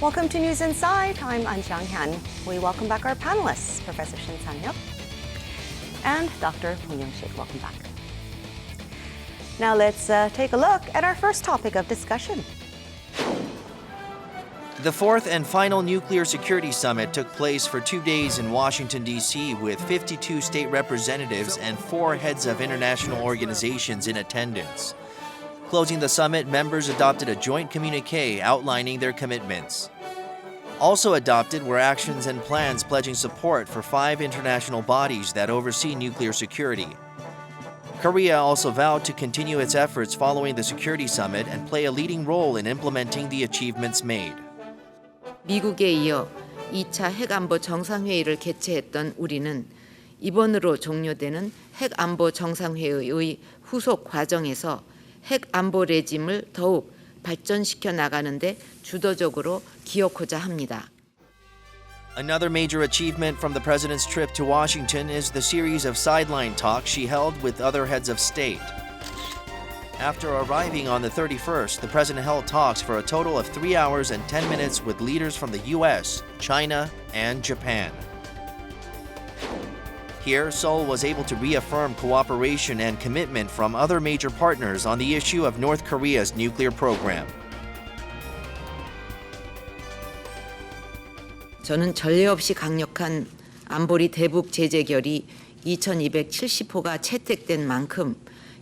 Welcome to News Insight. I'm An Chang-han. We welcome back our panelists, Professor Shin Sang-hyuk and Dr. Bong Young-sik. Welcome back. Now let's take a look at our first topic of discussion. The fourth and final Nuclear Security Summit took place for 2 days in Washington, D.C., with 52 state representatives and 4 heads of international organizations in attendance. Closing the summit, members adopted a joint communique outlining their commitments. Also adopted were actions and plans pledging support for 5 international bodies that oversee nuclear security. Korea also vowed to continue its efforts following the Security Summit and play a leading role in implementing the achievements made. 미국에 이어 2차 핵안보 정상회의를 개최했던 우리는 이번으로 종료되는 핵안보 정상회의의 후속 과정에서 핵안보 레짐을 더욱 발전시켜 나가는 데 주도적으로 기여하고자 합니다. Another major achievement from the president's trip to Washington is the series of sideline talks she held with other heads of state. After arriving on the 31st, the president held talks for a total of 3 hours and 10 minutes with leaders from the U.S., China, and Japan. Here, Seoul was able to reaffirm cooperation and commitment from other major partners on the issue of North Korea's nuclear program. 저는 전례 없이 강력한 안보리 대북 제재 결의 2270호가 채택된 만큼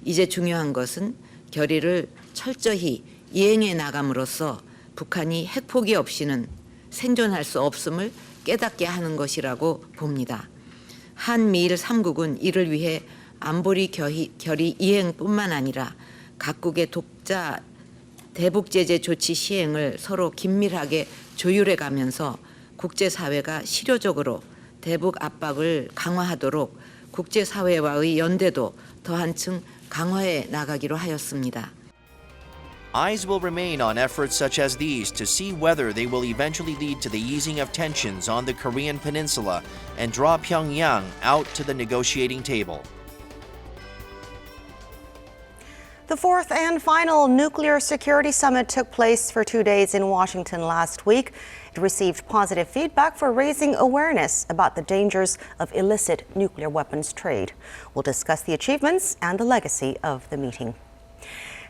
이제 중요한 것은 결의를 철저히 이행해 나감으로써 북한이 핵포기 없이는 생존할 수 없음을 깨닫게 하는 것이라고 봅니다. 한미일 3국은 이를 위해 안보리 결의 이행뿐만 아니라 각국의 독자 대북 제재 조치 시행을 서로 긴밀하게 조율해 가면서 국제사회가 실효적으로 대북 압박을 강화하도록 국제사회와의 연대도 더 한층 강화해 나가기로 하였습니다. Eyes will remain on efforts such as these to see whether they will eventually lead to the easing of tensions on the Korean peninsula and draw Pyongyang out to the negotiating table. The fourth and final Nuclear Security Summit took place for 2 days in Washington last week. It received positive feedback for raising awareness about the dangers of illicit nuclear weapons trade. We'll discuss the achievements and the legacy of the meeting.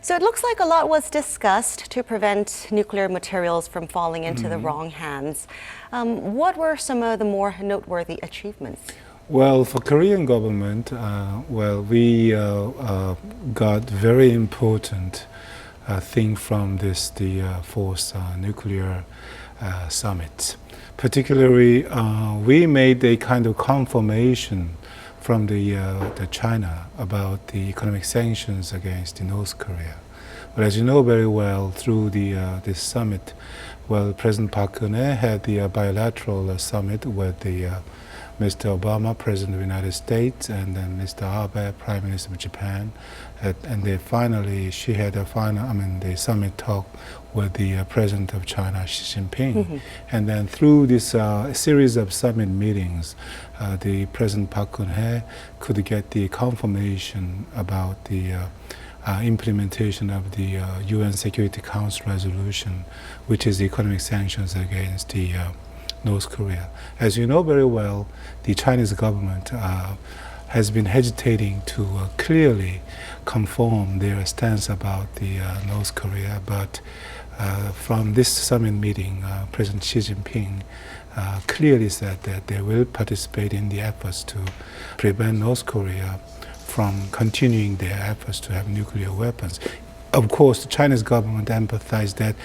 So it looks like a lot was discussed to prevent nuclear materials from falling into the wrong hands. What were some of the more noteworthy achievements? Well, for Korean government, we got very important thing from the fourth nuclear summit. Particularly, we made a kind of confirmation from the China about the economic sanctions against North Korea. But as you know very well, through this summit, President Park Geun-hye had the bilateral summit with Mr. Obama, President of the United States, and then Mr. Abe, Prime Minister of Japan, and then finally she had the summit talk with the President of China, Xi Jinping, and then through this series of summit meetings, the President Park Geun-hye could get the confirmation about the implementation of the UN Security Council resolution, which is the economic sanctions against the North Korea. As you know very well, the Chinese government has been hesitating to clearly conform their stance about the North Korea, but from this summit meeting, President Xi Jinping clearly said that they will participate in the efforts to prevent North Korea from continuing their efforts to have nuclear weapons. Of course, the Chinese government emphasized that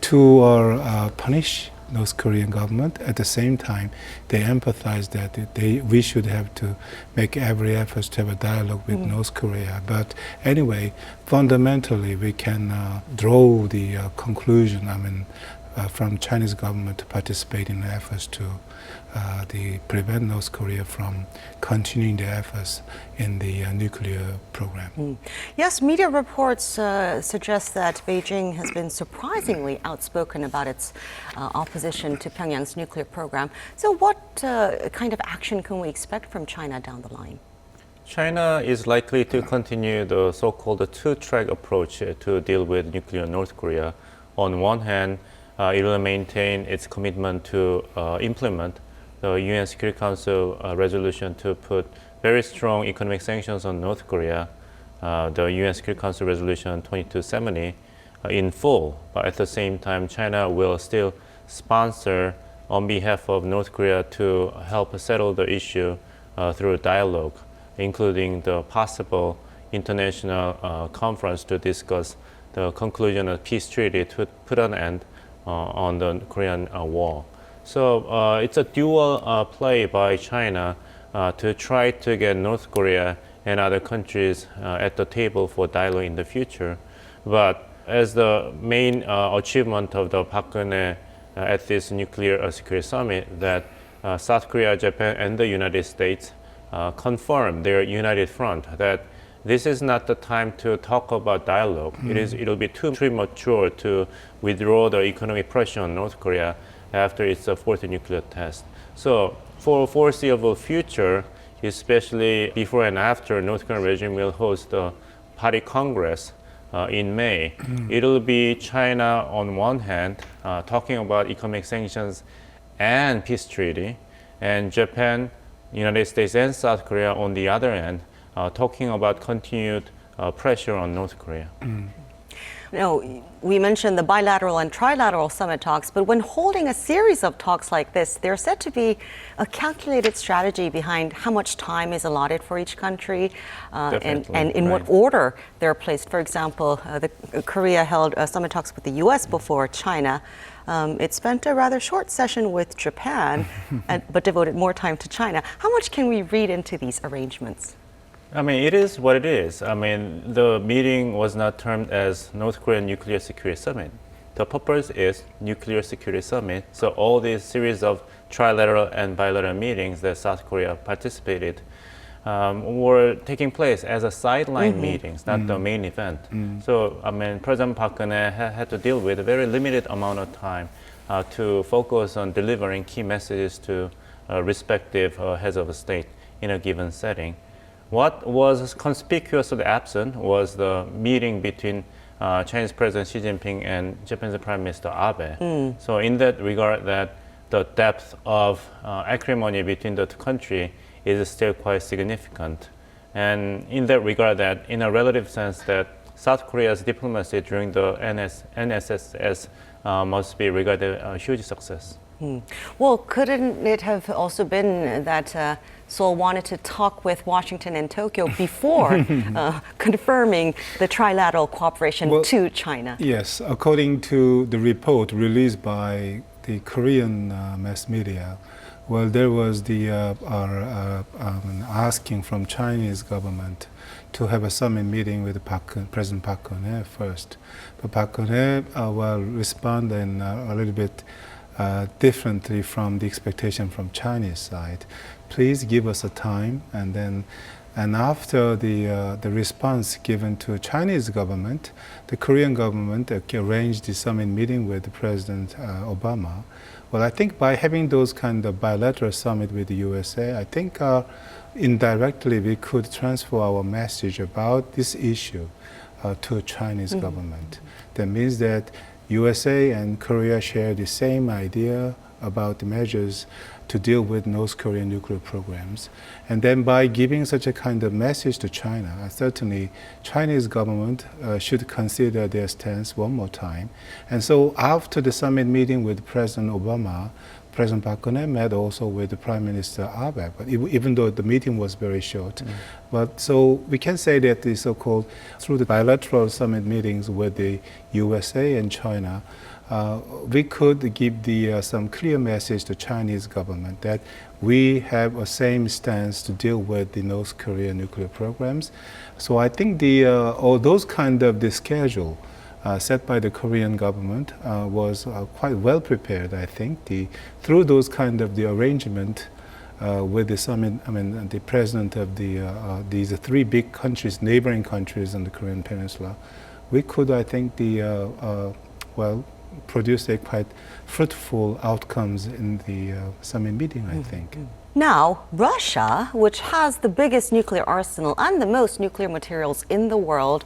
to punish North Korean government. At the same time, they empathize that we should have to make every effort to have a dialogue with North Korea. But anyway, fundamentally, we can draw the conclusion, from Chinese government to participate in the efforts to prevent North Korea from continuing their efforts in the nuclear program. Yes, media reports suggest that Beijing has been surprisingly outspoken about its opposition to Pyongyang's nuclear program. So what kind of action can we expect from China down the line? China is likely to continue the so-called two-track approach to deal with nuclear North Korea. On one hand, it will maintain its commitment to implement the UN Security Council resolution to put very strong economic sanctions on North Korea, the UN Security Council resolution 2270, in full. But at the same time, China will still sponsor on behalf of North Korea to help settle the issue through dialogue, including the possible international conference to discuss the conclusion of peace treaty to put an end on the Korean War. So it's a dual play by China to try to get North Korea and other countries at the table for dialogue in the future. But as the main achievement of the Park Geun-hye at this nuclear security summit, that South Korea, Japan, and the United States confirmed their united front that this is not the time to talk about dialogue. It'll be too premature to withdraw the economic pressure on North Korea after its fourth nuclear test. So for foreseeable future, especially before and after North Korean regime will host the Party Congress in May, it'll be China on one hand talking about economic sanctions and peace treaty, and Japan, United States, and South Korea on the other hand talking about continued pressure on North Korea. We mentioned the bilateral and trilateral summit talks, but when holding a series of talks like this, there's said to be a calculated strategy behind how much time is allotted for each country and in what order they're placed. For example, Korea held summit talks with the U.S. before China. It spent a rather short session with Japan, but devoted more time to China. How much can we read into these arrangements? I mean, it is what it is. I mean, the meeting was not termed as North Korean Nuclear Security Summit. The purpose is Nuclear Security Summit. So all these series of trilateral and bilateral meetings that South Korea participated were taking place as a sideline meetings, not the main event. So, I mean, President Park Geun-hye had to deal with a very limited amount of time to focus on delivering key messages to respective heads of state in a given setting. What was conspicuously absent was the meeting between Chinese President Xi Jinping and Japanese Prime Minister Abe. So in that regard, that the depth of acrimony between the two countries is still quite significant. And in that regard, that in a relative sense, that South Korea's diplomacy during the NSS must be regarded a huge success. Well, couldn't it have also been that Seoul wanted to talk with Washington and Tokyo before confirming the trilateral cooperation to China? Yes, according to the report released by the Korean mass media, well, there was the asking from Chinese government to have a summit meeting with President Park Geun-hye first. But Park Geun-hye responded a little bit differently from the expectation from Chinese side. Please give us a time, and after the response given to Chinese government, the Korean government arranged the summit meeting with President Obama. Well, I think by having those kind of bilateral summit with the USA, I think indirectly we could transfer our message about this issue to Chinese government. That means that USA and Korea share the same idea about the measures to deal with North Korean nuclear programs. And then by giving such a kind of message to China, certainly Chinese government should consider their stance one more time. And so after the summit meeting with President Obama, President Park Geun-hye met also with the Prime Minister Abe, but even though the meeting was very short. But so we can say that the so-called, through the bilateral summit meetings with the USA and China, we could give some clear message to Chinese government that we have a same stance to deal with the North Korean nuclear programs. So I think all those kind of the schedule set by the Korean government was quite well prepared, I think. Through those kind of the arrangement with the summit, I mean, the president of these three big countries, neighboring countries on the Korean Peninsula, we could, I think, produce a quite fruitful outcomes in the summit meeting, I think. Now, Russia, which has the biggest nuclear arsenal and the most nuclear materials in the world,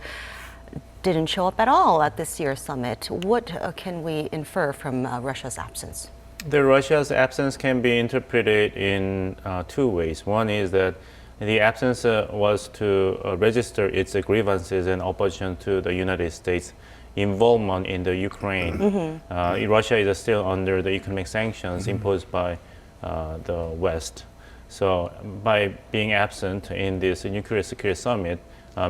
didn't show up at all at this year's summit. What can we infer from Russia's absence? The Russia's absence can be interpreted in two ways. One is that the absence was to register its grievances and opposition to the United States involvement in the Ukraine. Russia is still under the economic sanctions imposed by the West. So by being absent in this nuclear security summit,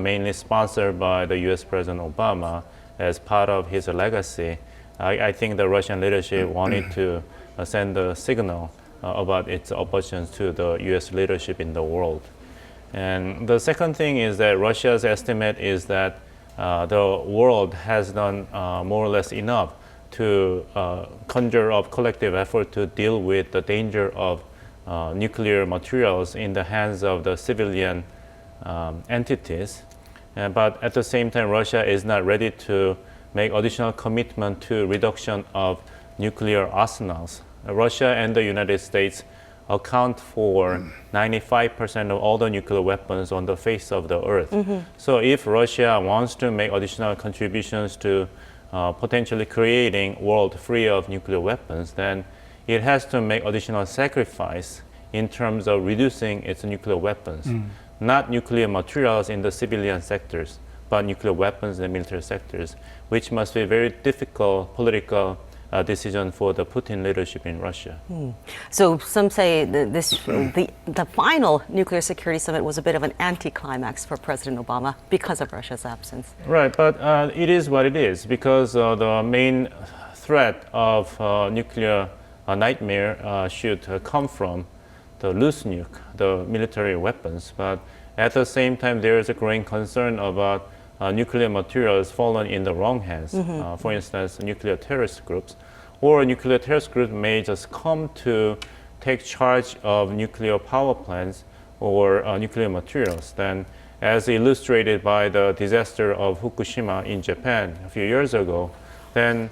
mainly sponsored by the US President Obama as part of his legacy, I think the Russian leadership wanted to send a signal about its opposition to the US leadership in the world. And the second thing is that Russia's estimate is that the world has done more or less enough to conjure up collective effort to deal with the danger of nuclear materials in the hands of the civilian entities. But at the same time, Russia is not ready to make additional commitment to reduction of nuclear arsenals. Russia and the United States account for 95% of all the nuclear weapons on the face of the earth. So if Russia wants to make additional contributions to potentially creating a world free of nuclear weapons, then it has to make additional sacrifice in terms of reducing its nuclear weapons. Not nuclear materials in the civilian sectors, but nuclear weapons in the military sectors, which must be a very difficult political decision for the Putin leadership in Russia. So some say that the final nuclear security summit was a bit of an anticlimax for President Obama because of Russia's absence. Right, but it is what it is, because the main threat of nuclear nightmare should come from the loose nuke, the military weapons. But at the same time, there is a growing concern about nuclear materials fallen in the wrong hands. For instance, nuclear terrorist groups, or nuclear terrorist groups may just come to take charge of nuclear power plants or nuclear materials. Then, as illustrated by the disaster of Fukushima in Japan a few years ago, then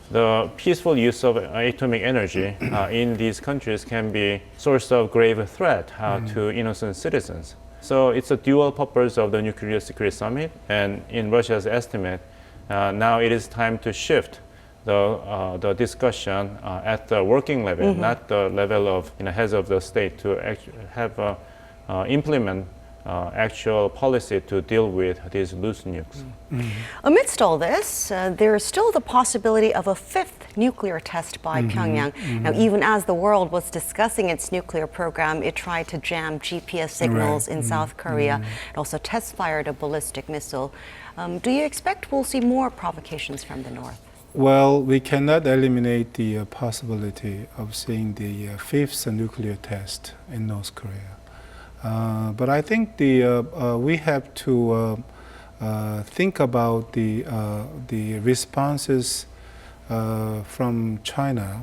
the peaceful use of atomic energy in these countries can be source of grave threat to innocent citizens. So it's a dual purpose of the Nuclear Security Summit, and in Russia's estimate, now it is time to shift the discussion at the working level, not the level of heads of the state, to have implement actual policy to deal with these loose nukes. Amidst all this, there is still the possibility of a fifth nuclear test by Pyongyang. Now, even as the world was discussing its nuclear program, it tried to jam GPS signals in South Korea. It also test-fired a ballistic missile. Do you expect we'll see more provocations from the North? Well, we cannot eliminate the possibility of seeing the fifth nuclear test in North Korea. But I think we have to think about the responses from China,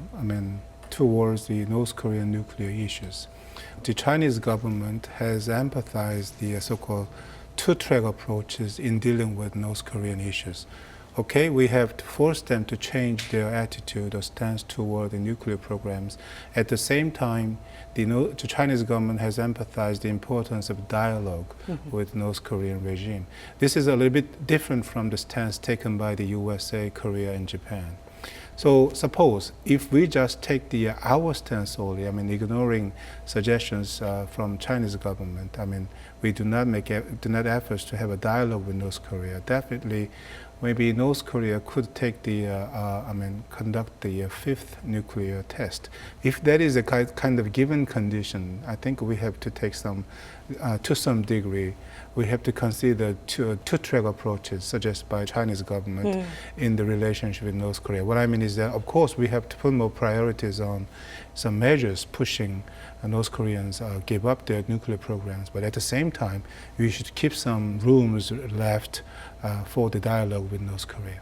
towards the North Korean nuclear issues. The Chinese government has empathized the so-called two-track approaches in dealing with North Korean issues. Okay, we have to force them to change their attitude or stance toward the nuclear programs. At the same time, the Chinese government has emphasized the importance of dialogue with North Korean regime. This is a little bit different from the stance taken by the USA, Korea, and Japan. So suppose if we just take our stance only, ignoring suggestions from Chinese government, we do not efforts to have a dialogue with North Korea. Definitely, maybe North Korea could take conduct the fifth nuclear test. If that is a kind of given condition, I think we have to take to some degree, we have to consider two-track approaches suggested by Chinese government in the relationship with North Korea. What I mean is that, of course, we have to put more priorities on some measures pushing North Koreans give up their nuclear programs. But at the same time, we should keep some rooms left for the dialogue with North Korea.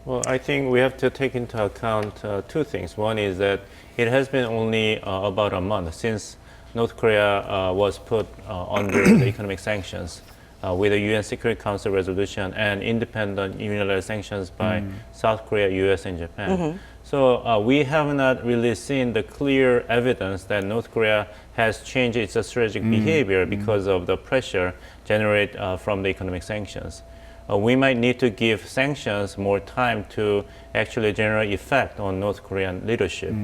Well, I think we have to take into account two things. One is that it has been only about a month since North Korea was put under the economic sanctions with the UN Security Council resolution and independent unilateral sanctions by South Korea, US, and Japan. So we have not really seen the clear evidence that North Korea has changed its strategic behavior because of the pressure generated from the economic sanctions. we might need to give sanctions more time to actually generate effect on North Korean leadership.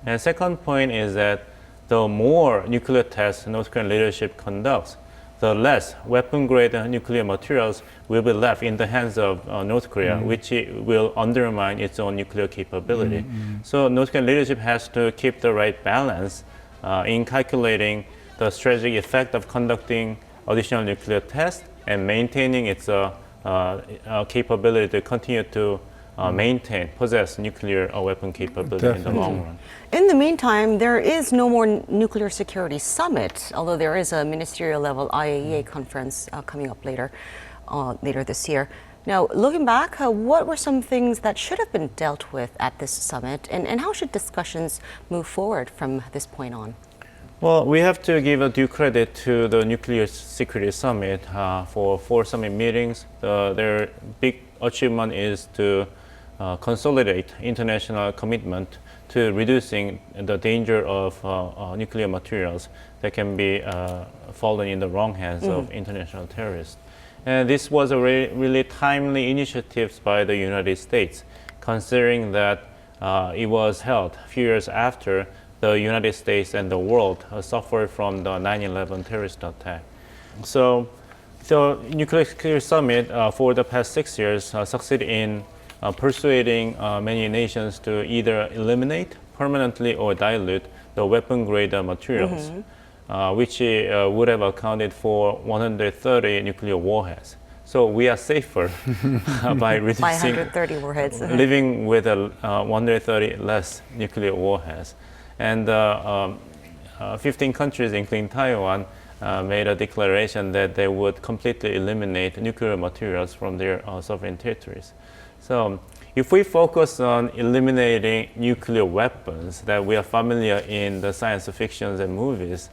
And second point is that the more nuclear tests North Korean leadership conducts, the less weapon-grade nuclear materials will be left in the hands of North Korea, which will undermine its own nuclear capability. So North Korean leadership has to keep the right balance in calculating the strategic effect of conducting additional nuclear tests and maintaining its capability to continue to possess nuclear weapon capability in the long run. In the meantime, there is no more nuclear security summit, although there is a ministerial level IAEA conference coming up later this year. Now, looking back, what were some things that should have been dealt with at this summit, and how should discussions move forward from this point on? Well, we have to give a due credit to the Nuclear Security Summit for 4 summit meetings. Their big achievement is to consolidate international commitment to reducing the danger of nuclear materials that can be fallen in the wrong hands of international terrorists. And this was a really timely initiative by the United States, considering that it was held a few years after the United States and the world suffered from the 9/11 terrorist attack. So the Nuclear Security Summit for the past 6 years succeeded in persuading many nations to either eliminate permanently or dilute the weapon-grade materials, which would have accounted for 130 nuclear warheads. So we are safer by reducing, By 130 warheads. living with 130 less nuclear warheads. And 15 countries, including Taiwan, made a declaration that they would completely eliminate nuclear materials from their sovereign territories. So if we focus on eliminating nuclear weapons that we are familiar in the science fictions and movies,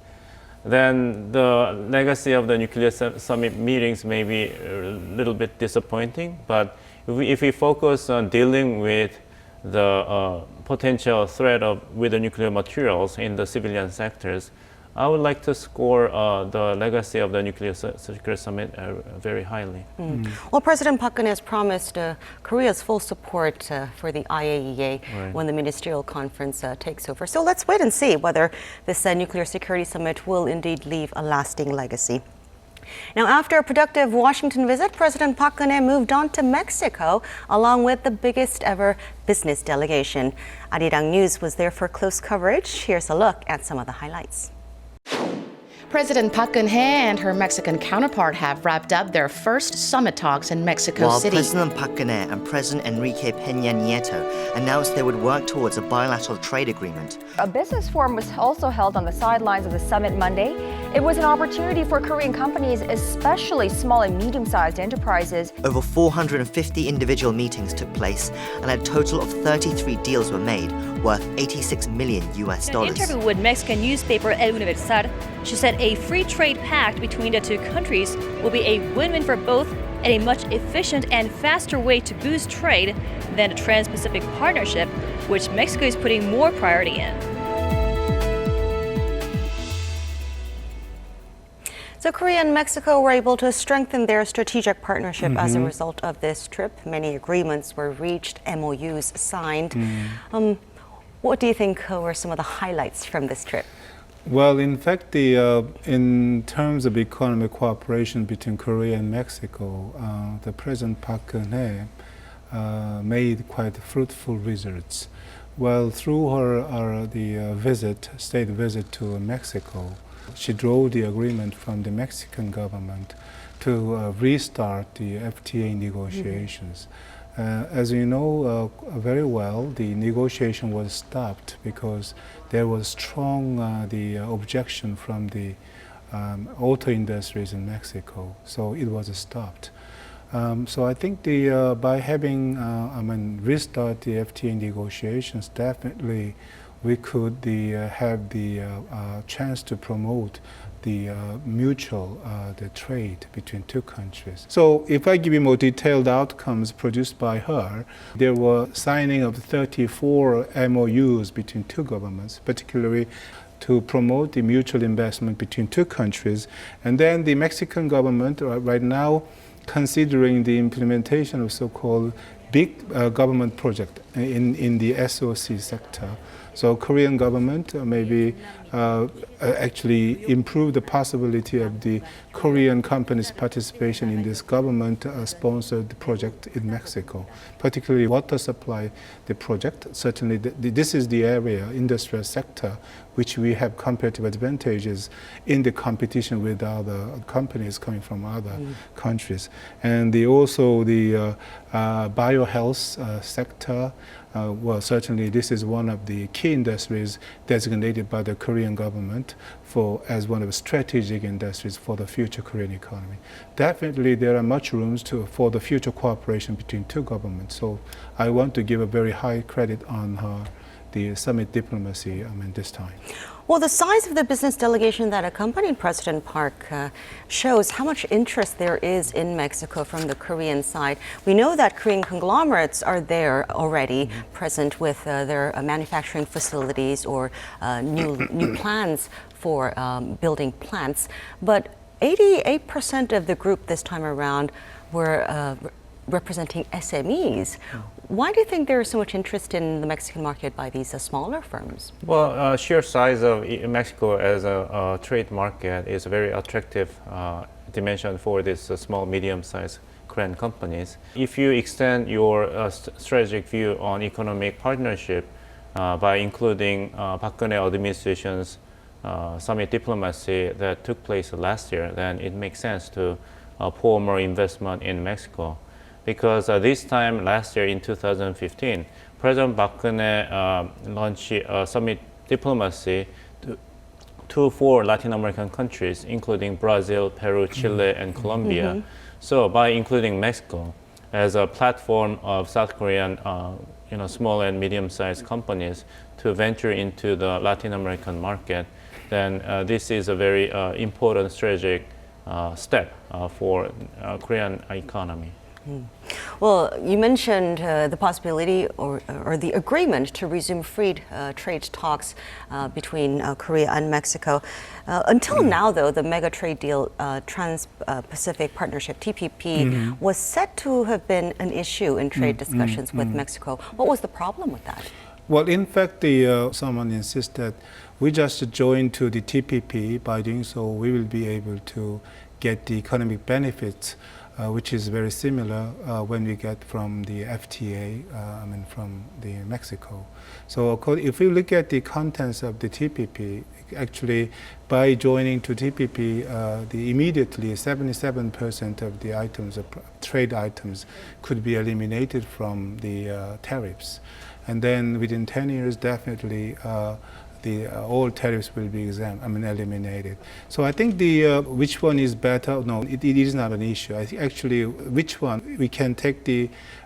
then the legacy of the nuclear summit meetings may be a little bit disappointing. But if we focus on dealing with the potential threat with the nuclear materials in the civilian sectors, I would like to score the legacy of the Nuclear Security Summit very highly. Well, President Park Geun-hye has promised Korea's full support for the IAEA when the ministerial conference takes over. So let's wait and see whether this Nuclear Security Summit will indeed leave a lasting legacy. Now, after a productive Washington visit, President Park Geun-hye moved on to Mexico, along with the biggest ever business delegation. Arirang News was there for close coverage. Here's a look at some of the highlights. President Park Geun-hye and her Mexican counterpart have wrapped up their first summit talks in Mexico While City. President Park Geun-hye and President Enrique Peña Nieto announced they would work towards a bilateral trade agreement. A business forum was also held on the sidelines of the summit Monday. It was an opportunity for Korean companies, especially small and medium-sized enterprises. Over 450 individual meetings took place, and a total of 33 deals were made, worth $86 million. In an interview with Mexican newspaper El Universal, she said a free trade pact between the two countries will be a win-win for both and a much efficient and faster way to boost trade than the Trans-Pacific Partnership, which Mexico is putting more priority in. So Korea and Mexico were able to strengthen their strategic partnership as a result of this trip. Many agreements were reached, MOUs signed. What do you think were some of the highlights from this trip? Well, in fact, in terms of economic cooperation between Korea and Mexico, the President Park Geun-hye made quite fruitful results. Well, through her state visit to Mexico, she drove the agreement from the Mexican government to restart the FTA negotiations. As you know very well, the negotiation was stopped because there was strong objection from the auto industries in Mexico, so it was stopped. So I think by having restart the FTA negotiations, definitely we could have the chance to promote the mutual the trade between two countries. So if I give you more detailed outcomes produced by her, there were signing of 34 MOUs between two governments, particularly to promote the mutual investment between two countries. And then the Mexican government right now considering the implementation of so-called big government project in the SOC sector. So Korean government maybe actually improve the possibility of the Korean companies' participation in this government-sponsored project in Mexico, particularly water supply, the project. Certainly this is the area, industrial sector, which we have comparative advantages in the competition with other companies coming from other countries. And also the biohealth sector, well, certainly this is one of the key industries designated by the Korean government as one of the strategic industries for the future Korean economy. Definitely there are much rooms for the future cooperation between two governments. So I want to give a very high credit on the summit diplomacy this time. Well, the size of the business delegation that accompanied President Park shows how much interest there is in Mexico from the Korean side. We know that Korean conglomerates are there already, present with their manufacturing facilities or new plans for building plants. But 88% of the group this time around were representing SMEs. Why do you think there is so much interest in the Mexican market by these smaller firms? Well, sheer size of Mexico as a trade market is a very attractive dimension for these small, medium-sized Korean companies. If you extend your strategic view on economic partnership by including Park Geun-hye administration's summit diplomacy that took place last year, then it makes sense to pour more investment in Mexico. Because this time last year in 2015, President Park Geun-hye launched summit diplomacy to 4 Latin American countries, including Brazil, Peru, Chile, and Colombia. So by including Mexico as a platform of South Korean small and medium-sized companies to venture into the Latin American market, then this is a very important strategic step for Korean economy. Well, you mentioned the possibility or the agreement to resume free trade talks between Korea and Mexico. Until now, though, the mega trade deal, Trans-Pacific Partnership, TPP, was said to have been an issue in trade discussions with Mexico. What was the problem with that? Well, in fact, someone insists that we just joined to the TPP. By doing so, we will be able to get the economic benefits which is very similar when we get from the FTA, from the Mexico. So if we look at the contents of the TPP, actually by joining to TPP, immediately 77% of the items, trade items, could be eliminated from the tariffs. And then within 10 years, definitely all tariffs will be eliminated. So I think which one is better? No, it is not an issue. I think actually which one we can take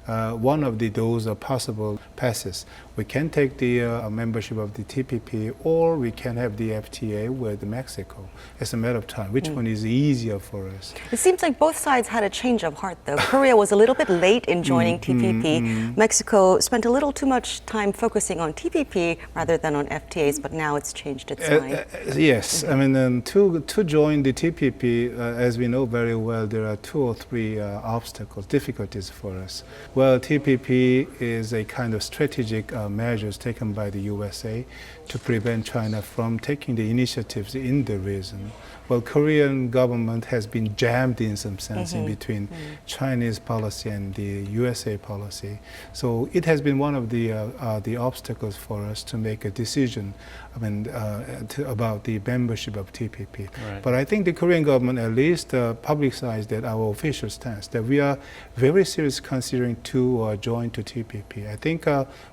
one of those possible passes. We can take the membership of the TPP, or we can have the FTA with Mexico. It's a matter of time. Which one is easier for us? It seems like both sides had a change of heart, though. Korea was a little bit late in joining TPP. Mexico spent a little too much time focusing on TPP rather than on FTAs, but now it's changed its mind. Yes, to join the TPP, as we know very well, there are 2 or 3 obstacles, difficulties for us. Well, TPP is a kind of strategic measures taken by the USA to prevent China from taking the initiatives in the region. Well, Korean government has been jammed in some sense in between Chinese policy and the USA policy. So it has been one of the obstacles for us to make a decision about the membership of TPP. Right. But I think the Korean government at least publicized that our official stance, that we are very serious considering to join to TPP. I think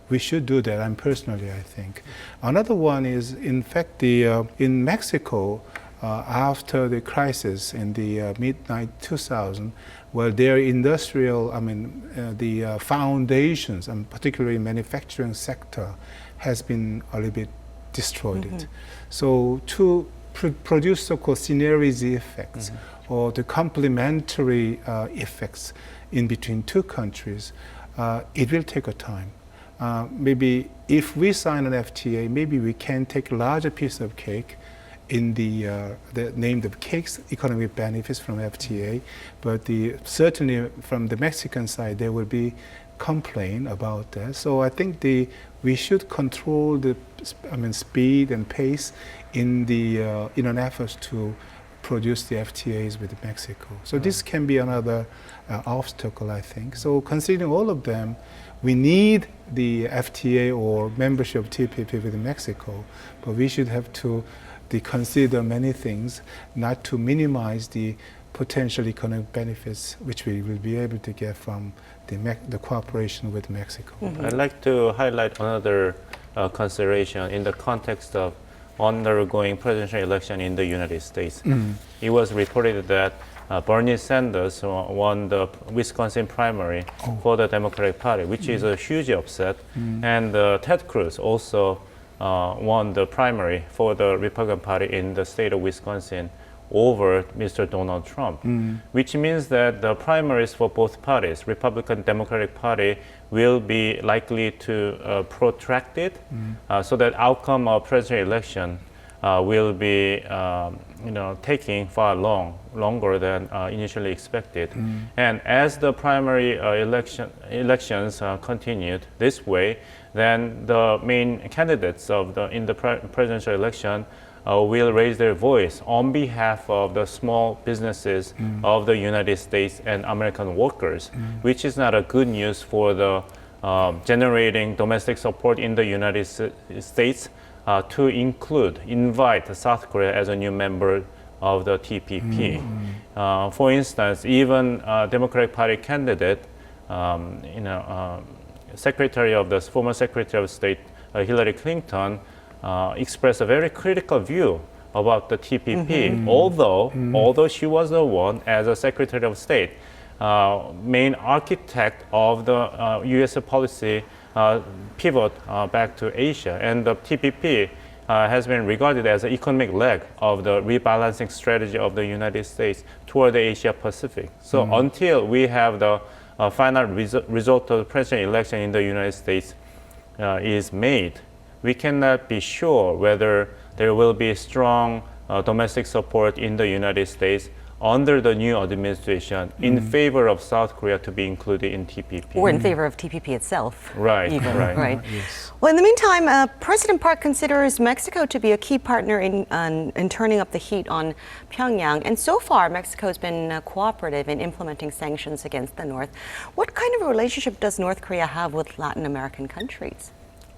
we should do that, I think. Another one is, in fact, in Mexico, after the crisis in the mid-2000s, well, their industrial, the foundations, and particularly manufacturing sector, has been a little bit destroyed. So to produce so-called synergy effects or the complementary effects in between two countries, it will take a time. Maybe if we sign an FTA, maybe we can take a larger piece of cake in the named cakes economic benefits from FTA, but certainly from the Mexican side there will be complaint about that. So I think we should control the speed and pace in an effort to produce the FTAs with Mexico. So this can be another obstacle, I think. So considering all of them, we need the FTA or membership of TPP with Mexico, but we should have to consider many things, not to minimize the potential economic benefits which we will be able to get from the cooperation with Mexico. I'd like to highlight another consideration in the context of undergoing presidential election in the United States. It was reported that Bernie Sanders won the Wisconsin primary for the Democratic Party, which is a huge upset. And Ted Cruz also won the primary for the Republican Party in the state of Wisconsin over Mr. Donald Trump, which means that the primaries for both parties, Republican Democratic Party, will be likely to protracted, so that outcome of presidential election will be taking far longer than initially expected. And as the primary elections continued this way, then the main candidates in the presidential election will raise their voice on behalf of the small businesses of the United States and American workers, which is not a good news for the generating domestic support in the United States to invite South Korea as a new member of the TPP. For instance, even Democratic Party candidate, former Secretary of State Hillary Clinton, expressed a very critical view about the TPP, although she was the one, as a Secretary of State, main architect of the U.S. policy pivot back to Asia. And the TPP has been regarded as an economic leg of the rebalancing strategy of the United States toward the Asia Pacific. So until we have the final result of the presidential election in the United States is made, we cannot be sure whether there will be strong domestic support in the United States under the new administration in favor of South Korea to be included in TPP. Or in favor of TPP itself. Right, even, right. Yes. Well, in the meantime, President Park considers Mexico to be a key partner in turning up the heat on Pyongyang. And so far, Mexico has been cooperative in implementing sanctions against the North. What kind of a relationship does North Korea have with Latin American countries?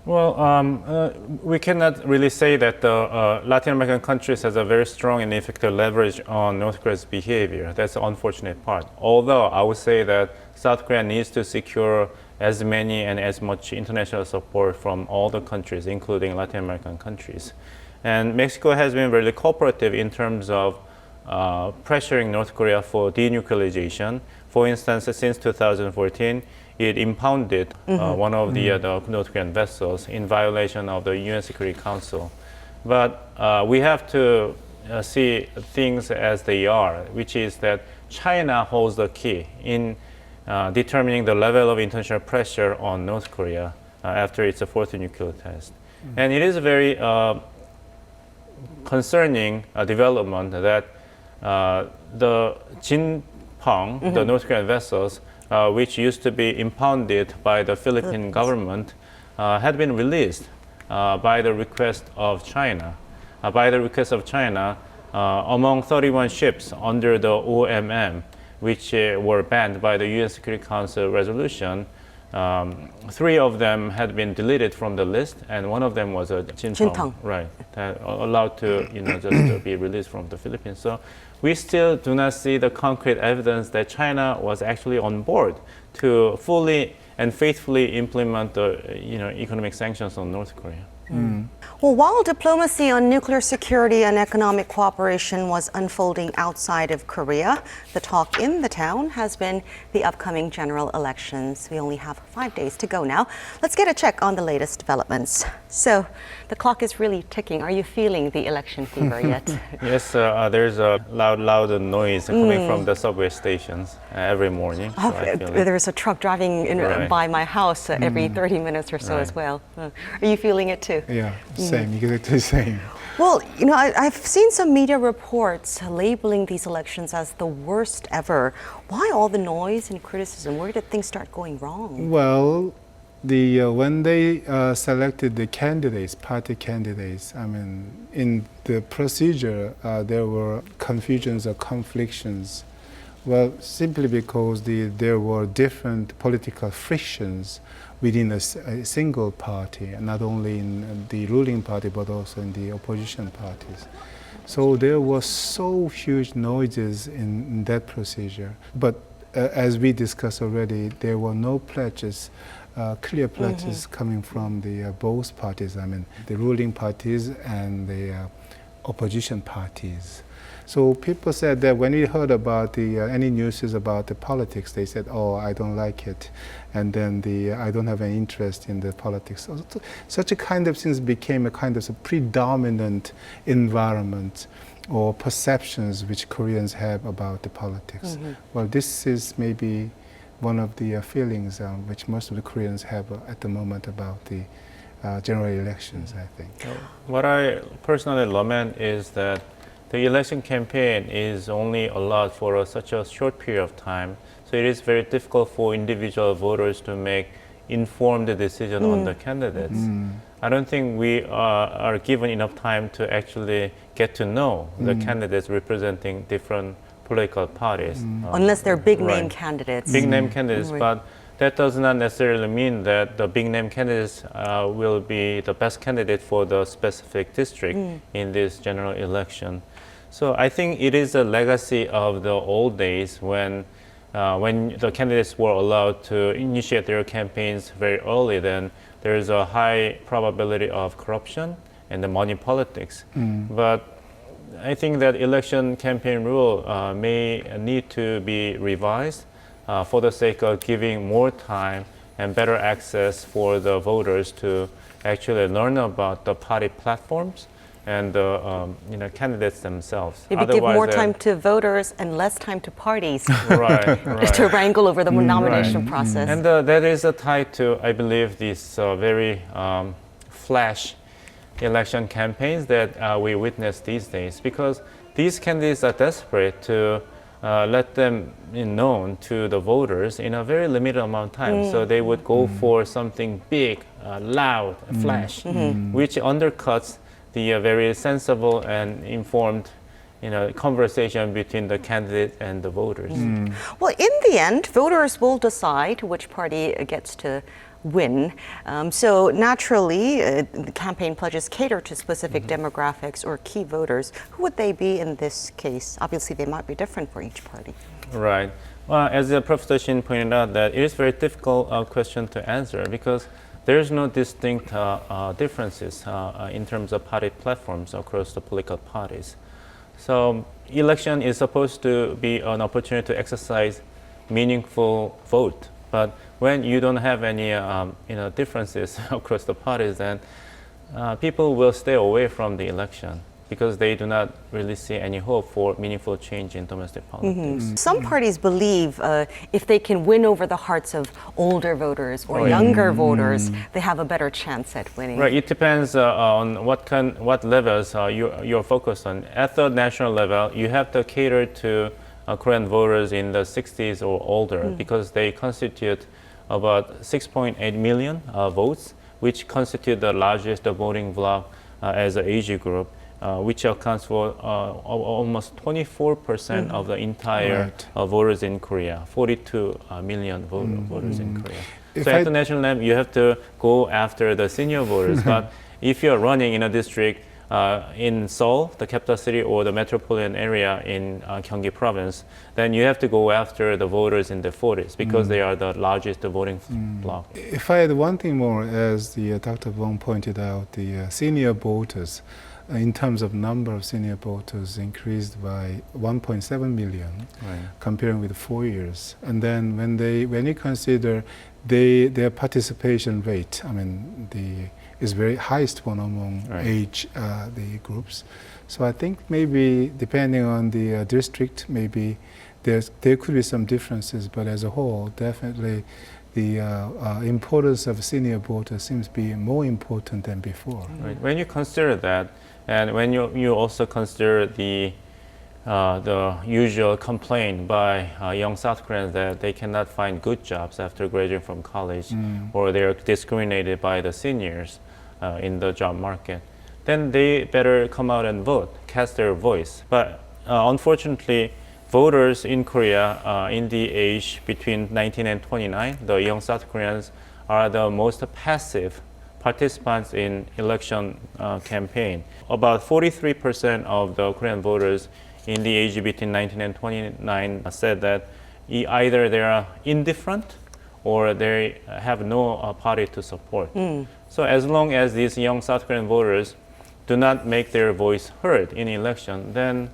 Well, we cannot really say that the Latin American countries has a very strong and effective leverage on North Korea's behavior. That's the unfortunate part. Although I would say that South Korea needs to secure as many and as much international support from all the countries, including Latin American countries. And Mexico has been very cooperative in terms of pressuring North Korea for denuclearization. For instance, since 2014, it impounded one of the North Korean vessels in violation of the UN Security Council. But we have to see things as they are, which is that China holds the key in determining the level of international pressure on North Korea after its fourth nuclear test. And it is a very concerning development that the Jinpeng, the North Korean vessels, which used to be impounded by the Philippine government, had been released by the request of China. Among 31 ships under the OMM, which were banned by the UN Security Council resolution, 3 of them had been deleted from the list, and one of them was a Jinpeng, right, that allowed to just to be released from the Philippines. So we still do not see the concrete evidence that China was actually on board to fully and faithfully implement the economic sanctions on North Korea. Well, while diplomacy on nuclear security and economic cooperation was unfolding outside of Korea, the talk in the town has been the upcoming general elections. We only have 5 days to go now. Let's get a check on the latest developments. So, the clock is really ticking. Are you feeling the election fever yet? Yes, there's a loud noise coming from the subway stations every morning. Oh, there's a truck driving by my house every 30 minutes or so as well. Are you feeling it too? Yeah, same, exactly the same. Well, I've seen some media reports labeling these elections as the worst ever. Why all the noise and criticism? Where did things start going wrong? Well, when they selected the candidates, party candidates, in the procedure, there were confusions or conflicts. Well, simply because there were different political frictions within a single party, not only in the ruling party but also in the opposition parties. So there was so huge noises in that procedure. But as we discussed already, there were no pledges, clear pledges coming from the both parties. The ruling parties and the opposition parties. So people said that when we heard about any news about the politics, they said, "Oh, I don't like it," and then I don't have any interest in the politics. So, such a kind of things became a kind of a predominant environment or perceptions which Koreans have about the politics. Well, this is maybe one of the feelings which most of the Koreans have at the moment about the general elections, I think. What I personally lament is that the election campaign is only allowed for such a short period of time. So it is very difficult for individual voters to make informed decision on the candidates. I don't think we are given enough time to actually get to know the candidates representing different political parties. Unless they're big name candidates. Big name candidates, but that does not necessarily mean that the big name candidates will be the best candidate for the specific district in this general election. So I think it is a legacy of the old days when the candidates were allowed to initiate their campaigns very early. Then there is a high probability of corruption and the money politics. But I think that election campaign rule may need to be revised for the sake of giving more time and better access for the voters to actually learn about the party platforms and the candidates themselves. Maybe give more time to voters and less time to parties right. to wrangle over the nomination process. And that is tied to, I believe, these very flash election campaigns that we witness these days, because these candidates are desperate to let them be known to the voters in a very limited amount of time. So they would go for something big, loud, flash, which undercuts the very sensible and informed conversation between the candidate and the voters. Well, in the end, voters will decide which party gets to win. So naturally, the campaign pledges cater to specific demographics or key voters. Who would they be in this case? Obviously, they might be different for each party. Right. Well, as Professor Shin pointed out, that it is a very difficult question to answer because there's no distinct differences in terms of party platforms across the political parties. So election is supposed to be an opportunity to exercise meaningful vote. But when you don't have any differences across the parties, then people will stay away from the election because they do not really see any hope for meaningful change in domestic politics. Some parties believe if they can win over the hearts of older voters or younger voters, they have a better chance at winning. Right. It depends on what levels you're focused on. At the national level, you have to cater to Korean voters in the 60s or older because they constitute about 6.8 million votes, which constitute the largest voting bloc as an age group, which accounts for almost 24% of the entire voters in Korea, 42 million voters in Korea. So at the national level, you have to go after the senior voters. But if you're running in a district in Seoul, the capital city, or the metropolitan area in Gyeonggi province, then you have to go after the voters in the 40s because they are the largest voting bloc. If I add one thing more, as Dr. Wong pointed out, the senior voters, in terms of number of senior voters, increased by 1.7 million, comparing with 4 years. And then when you consider their participation rate, is very highest one among age the groups. So I think maybe depending on the district, maybe there could be some differences, but as a whole, definitely the importance of senior voters seems to be more important than before. Right. When you consider that, and when you also consider the usual complaint by young South Koreans that they cannot find good jobs after graduating from college, or they are discriminated by the seniors in the job market, then they better come out and vote, cast their voice. But unfortunately, voters in Korea in the age between 19 and 29, the young South Koreans are the most passive participants in election campaign. About 43% of the Korean voters in the age between 19 and 29 said that either they are indifferent or they have no party to support. So as long as these young South Korean voters do not make their voice heard in election, then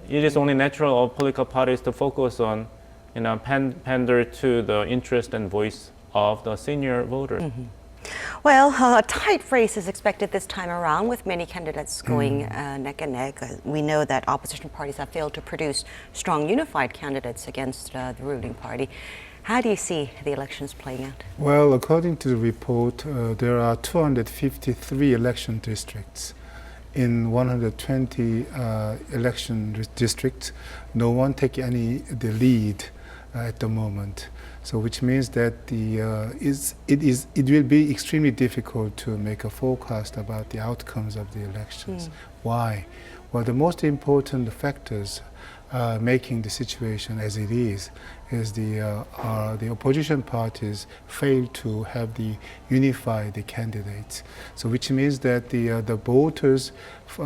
it is only natural of political parties to focus on, pander to the interest and voice of the senior voters. Well, a tight race is expected this time around, with many candidates going neck and neck. We know that opposition parties have failed to produce strong unified candidates against the ruling party. How do you see the elections playing out? Well, according to the report, there are 253 election districts. In 120 election districts, no one take the lead at the moment. So, which means that it will be extremely difficult to make a forecast about the outcomes of the elections. Why? Well, the most important factors making the situation as it is the opposition parties fail to have the unify the candidates. So which means that the voters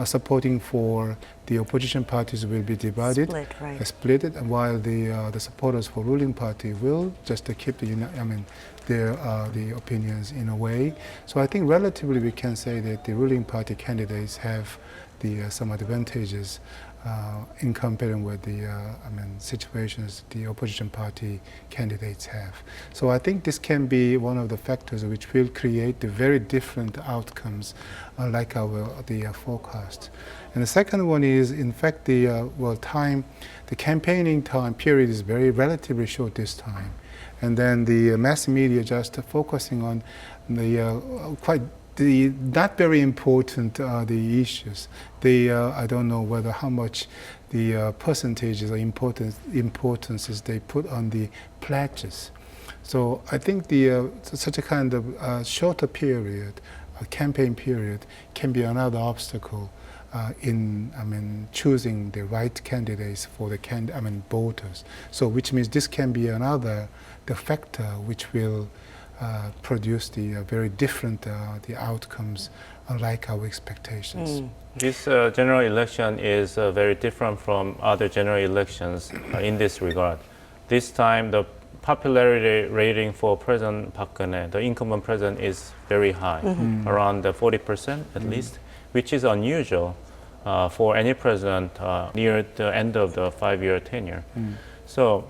supporting for the opposition parties will be divided, split it, and while the supporters for ruling party will just keep the opinions in a way. So I think relatively we can say that the ruling party candidates have some advantages in comparing with the situations the opposition party candidates have. So I think this can be one of the factors which will create the very different outcomes like the forecast. And the second one is, in fact, the campaigning time period is very relatively short this time. And then the mass media just focusing on the not very important the issues. I don't know whether how much the percentages or importances they put on the pledges. So I think such a kind of shorter period, a campaign period, can be another obstacle in choosing the right candidates for the voters. So which means this can be the factor which will produce the very different the outcomes unlike our expectations. This general election is very different from other general elections in this regard. This time the popularity rating for President Park Geun-hye, the incumbent president, is very high, around 40% at least, which is unusual for any president near the end of the 5-year tenure. So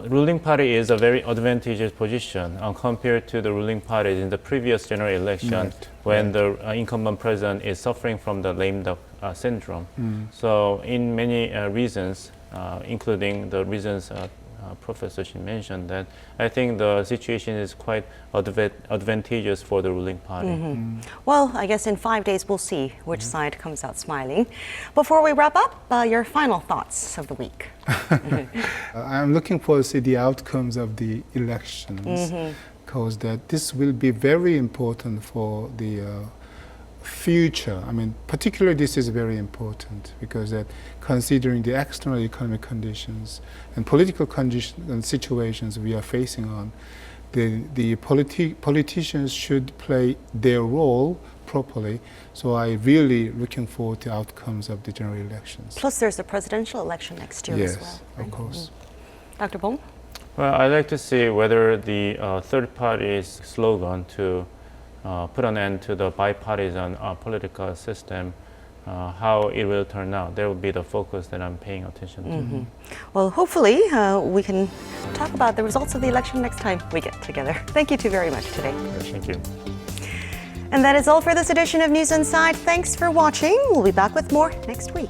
ruling party is a very advantageous position compared to the ruling parties in the previous general election, when the incumbent president is suffering from the lame duck syndrome. So in many reasons, including the reasons Professor Shin mentioned, that I think the situation is quite advantageous for the ruling party. Well, I guess in 5 days we'll see which side comes out smiling. Before we wrap up, your final thoughts of the week. I'm looking forward to see the outcomes of the elections, because that this will be very important for the future. Particularly this is very important because that considering the external economic conditions and political conditions and situations we are facing on, the politicians should play their role properly. So I'm really looking forward to outcomes of the general elections. Plus there's a presidential election next year as well. Yes, of course. Dr. Bong? Well, I'd like to see whether the third party's slogan to put an end to the bipartisan political system, how it will turn out. That will be the focus that I'm paying attention to. Well, hopefully we can talk about the results of the election next time we get together. Thank you two very much today. Thank you. And that is all for this edition of News Inside. Thanks for watching. We'll be back with more next week.